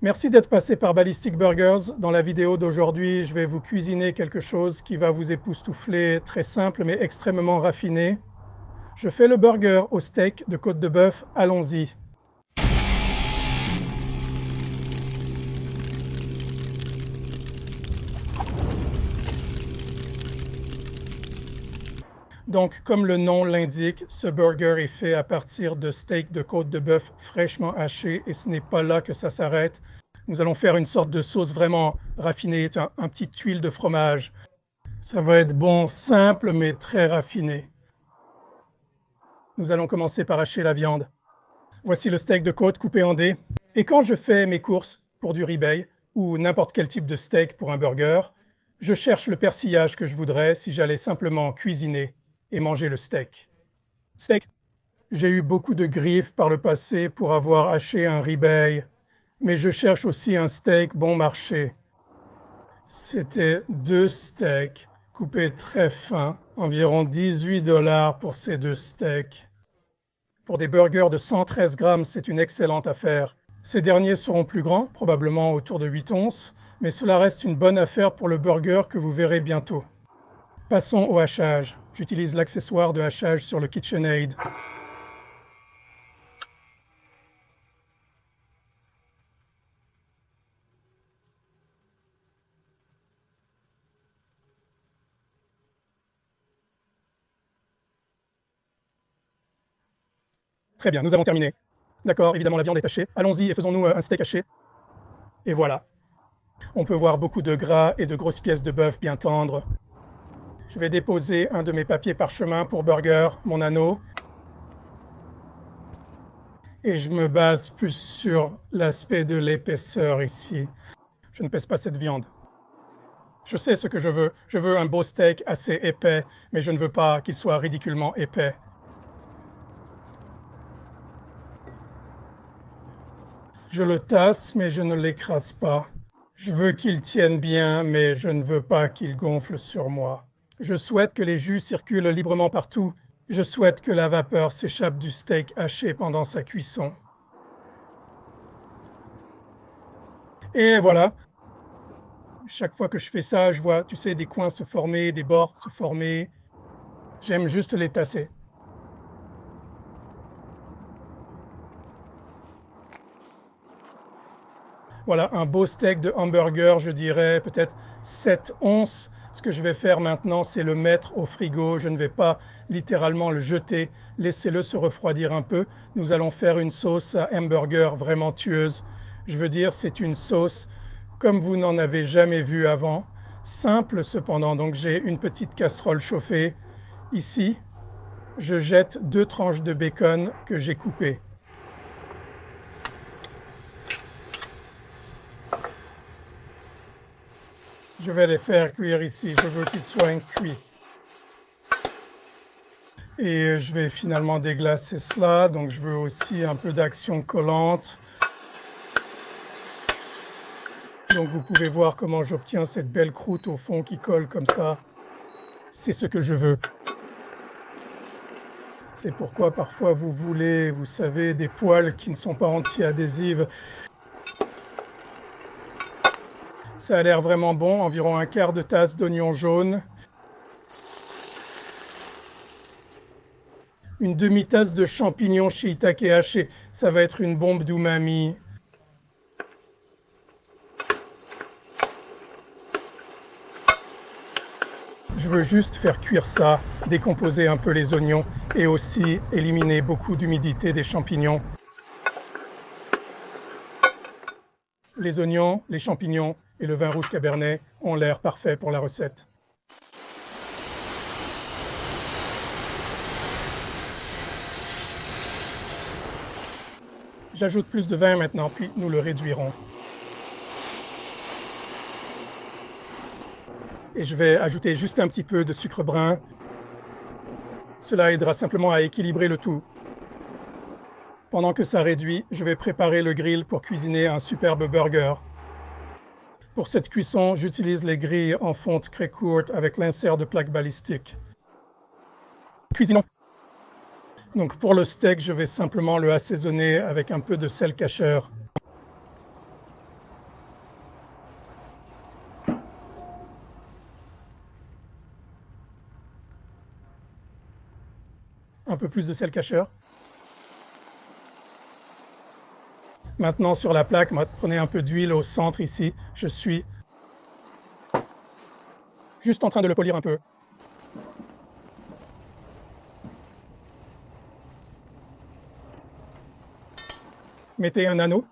Merci d'être passé par Ballistic Burgers. Dans la vidéo d'aujourd'hui, je vais vous cuisiner quelque chose qui va vous époustoufler, très simple mais extrêmement raffiné. Je fais le burger au steak de côte de bœuf, allons-y. Donc, comme le nom l'indique, ce burger est fait à partir de steak de côte de bœuf fraîchement haché et ce n'est pas là que ça s'arrête. Nous allons faire une sorte de sauce vraiment raffinée, un petit tuile de fromage. Ça va être bon, simple mais très raffiné. Nous allons commencer par hacher la viande. Voici le steak de côte coupé en dés. Et quand je fais mes courses pour du ribeye ou n'importe quel type de steak pour un burger, je cherche le persillage que je voudrais si j'allais simplement cuisiner et manger le steak. J'ai eu beaucoup de griefs par le passé pour avoir haché un ribeye, mais je cherche aussi un steak bon marché. C'était 2 steaks coupés très fins, environ 18 $ pour ces 2 steaks. Pour des burgers de 113 grammes, c'est une excellente affaire. Ces derniers seront plus grands, probablement autour de 8 onces, mais cela reste une bonne affaire pour le burger que vous verrez bientôt. Passons au hachage. J'utilise l'accessoire de hachage sur le KitchenAid. Très bien, nous avons terminé. D'accord, évidemment la viande est hachée. Allons-y et faisons-nous un steak haché. Et voilà. On peut voir beaucoup de gras et de grosses pièces de bœuf bien tendres. Je vais déposer un de mes papiers parchemin pour burger, mon anneau. Et je me base plus sur l'aspect de l'épaisseur ici. Je ne pèse pas cette viande. Je sais ce que je veux. Je veux un beau steak assez épais, mais je ne veux pas qu'il soit ridiculement épais. Je le tasse, mais je ne l'écrase pas. Je veux qu'il tienne bien, mais je ne veux pas qu'il gonfle sur moi. Je souhaite que les jus circulent librement partout. Je souhaite que la vapeur s'échappe du steak haché pendant sa cuisson. Et voilà. Chaque fois que je fais ça, je vois, tu sais, des coins se former, des bords se former. J'aime juste les tasser. Voilà, un beau steak de hamburger, je dirais peut-être 7 onces. Ce que je vais faire maintenant, c'est le mettre au frigo. Je ne vais pas littéralement le jeter. Laissez-le se refroidir un peu. Nous allons faire une sauce à hamburger vraiment tueuse. Je veux dire, c'est une sauce comme vous n'en avez jamais vu avant. Simple cependant. Donc j'ai une petite casserole chauffée. Ici, je jette 2 tranches de bacon que j'ai coupées. Je vais les faire cuire ici. Je veux qu'ils soient cuits. Et je vais finalement déglacer cela. Donc je veux aussi un peu d'action collante. Donc vous pouvez voir comment j'obtiens cette belle croûte au fond qui colle comme ça. C'est ce que je veux. C'est pourquoi parfois vous voulez, vous savez, des poêles qui ne sont pas anti-adhésives. Ça a l'air vraiment bon, environ un quart de tasse d'oignon jaune. Une demi-tasse de champignons shiitake hachés. Ça va être une bombe d'umami. Je veux juste faire cuire ça, décomposer un peu les oignons et aussi éliminer beaucoup d'humidité des champignons. Les oignons, les champignons et le vin rouge cabernet ont l'air parfaits pour la recette. J'ajoute plus de vin maintenant, puis nous le réduirons. Et je vais ajouter juste un petit peu de sucre brun. Cela aidera simplement à équilibrer le tout. Pendant que ça réduit, je vais préparer le grill pour cuisiner un superbe burger. Pour cette cuisson, j'utilise les grilles en fonte Crécourt avec l'insert de plaque balistique. Cuisinons. Donc pour le steak, je vais simplement le assaisonner avec un peu de sel cacheur. un peu plus de sel cacheur. Maintenant sur la plaque, prenez un peu d'huile au centre ici. Je suis juste en train de le polir un peu. Mettez un anneau.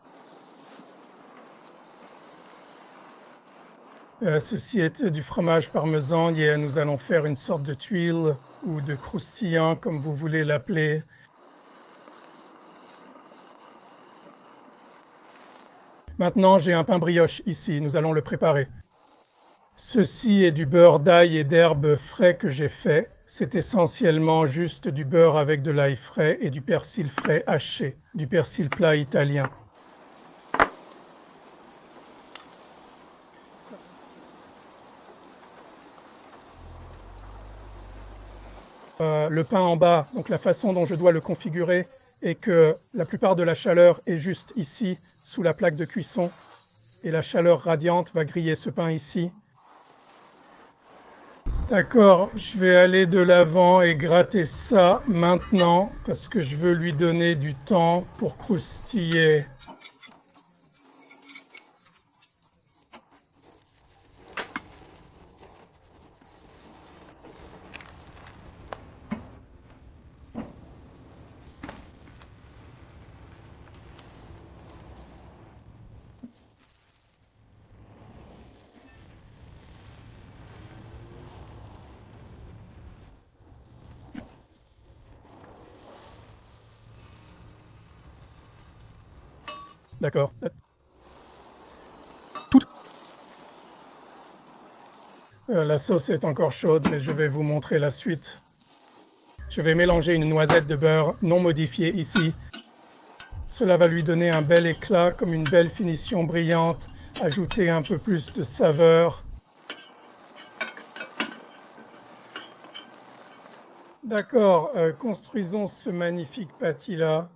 Ceci est du fromage parmesan et nous allons faire une sorte de tuile ou de croustillant, comme vous voulez l'appeler. Maintenant, j'ai un pain brioche ici, nous allons le préparer. Ceci est du beurre d'ail et d'herbe frais que j'ai fait. C'est essentiellement juste du beurre avec de l'ail frais et du persil frais haché, du persil plat italien. Le pain en bas, donc la façon dont je dois le configurer est que la plupart de la chaleur est juste ici, sous la plaque de cuisson, et la chaleur radiante va griller ce pain ici. D'accord, je vais aller de l'avant et gratter ça maintenant, parce que je veux lui donner du temps pour croustiller. D'accord. La sauce est encore chaude, mais je vais vous montrer la suite. Je vais mélanger une noisette de beurre non modifiée ici. Cela va lui donner un bel éclat, comme une belle finition brillante. Ajouter un peu plus de saveur. D'accord, construisons ce magnifique pâtis-là.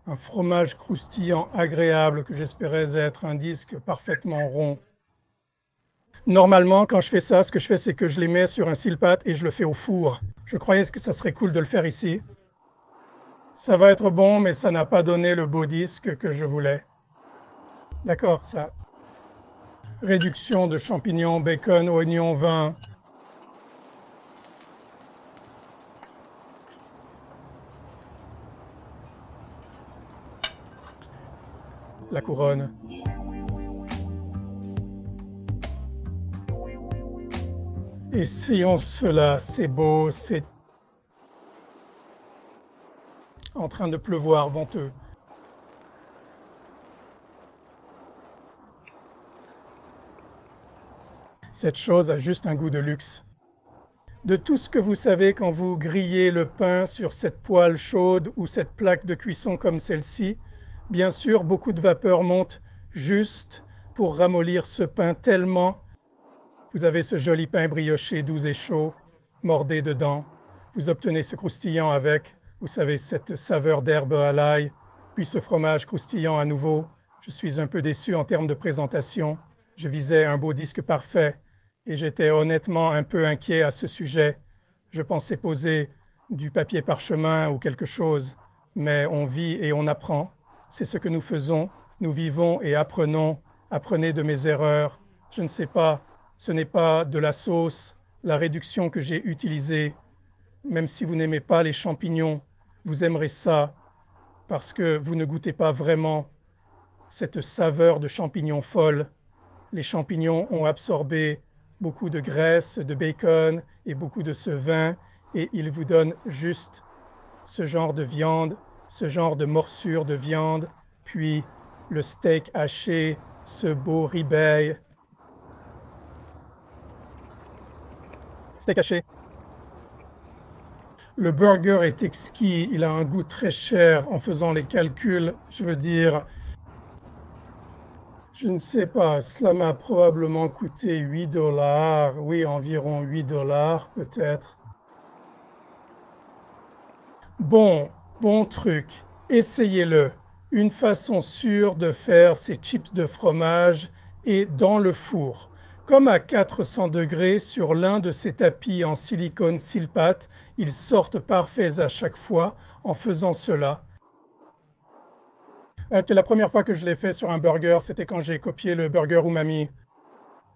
Un fromage croustillant agréable que j'espérais être un disque parfaitement rond. Normalement, quand je fais ça, ce que je fais, c'est que je les mets sur un silpat et je le fais au four. Je croyais que ça serait cool de le faire ici. Ça va être bon, mais ça n'a pas donné le beau disque que je voulais. D'accord, ça. Réduction de champignons, bacon, oignons, vin. La couronne. Essayons cela, c'est beau, c'est en train de pleuvoir, venteux. Cette chose a juste un goût de luxe. De tout ce que vous savez quand vous grillez le pain sur cette poêle chaude ou cette plaque de cuisson comme celle-ci, bien sûr, beaucoup de vapeur monte juste pour ramollir ce pain tellement. Vous avez ce joli pain brioché doux et chaud, mordez dedans. Vous obtenez ce croustillant avec, vous savez, cette saveur d'herbe à l'ail, puis ce fromage croustillant à nouveau. Je suis un peu déçu en termes de présentation. Je visais un beau disque parfait et j'étais honnêtement un peu inquiet à ce sujet. Je pensais poser du papier parchemin ou quelque chose, mais on vit et on apprend. C'est ce que nous faisons. Nous vivons et apprenons. Apprenez de mes erreurs. Je ne sais pas. Ce n'est pas de la sauce, la réduction que j'ai utilisée. Même si vous n'aimez pas les champignons, vous aimerez ça parce que vous ne goûtez pas vraiment cette saveur de champignons folle. Les champignons ont absorbé beaucoup de graisse, de bacon et beaucoup de ce vin et ils vous donnent juste ce genre de viande, ce genre de morsure de viande, puis le steak haché, ce beau ribeye. Steak haché. Le burger est exquis, il a un goût très cher en faisant les calculs. Je veux dire, je ne sais pas, cela m'a probablement coûté 8 $. Oui, environ 8 $ peut-être. Bon truc, essayez-le. Une façon sûre de faire ces chips de fromage est dans le four. Comme à 400 degrés sur l'un de ces tapis en silicone Silpat, ils sortent parfaits à chaque fois en faisant cela. La première fois que je l'ai fait sur un burger, c'était quand j'ai copié le burger umami.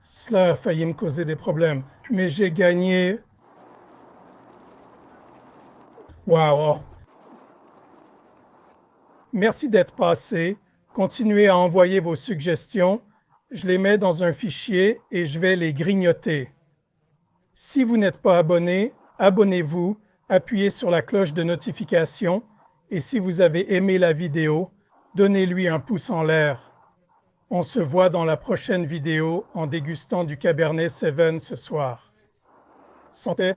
Cela a failli me causer des problèmes, mais j'ai gagné. Waouh! Merci d'être passé. Continuez à envoyer vos suggestions. Je les mets dans un fichier et je vais les grignoter. Si vous n'êtes pas abonné, abonnez-vous, appuyez sur la cloche de notification et si vous avez aimé la vidéo, donnez-lui un pouce en l'air. On se voit dans la prochaine vidéo en dégustant du Cabernet Sauvignon ce soir. Santé!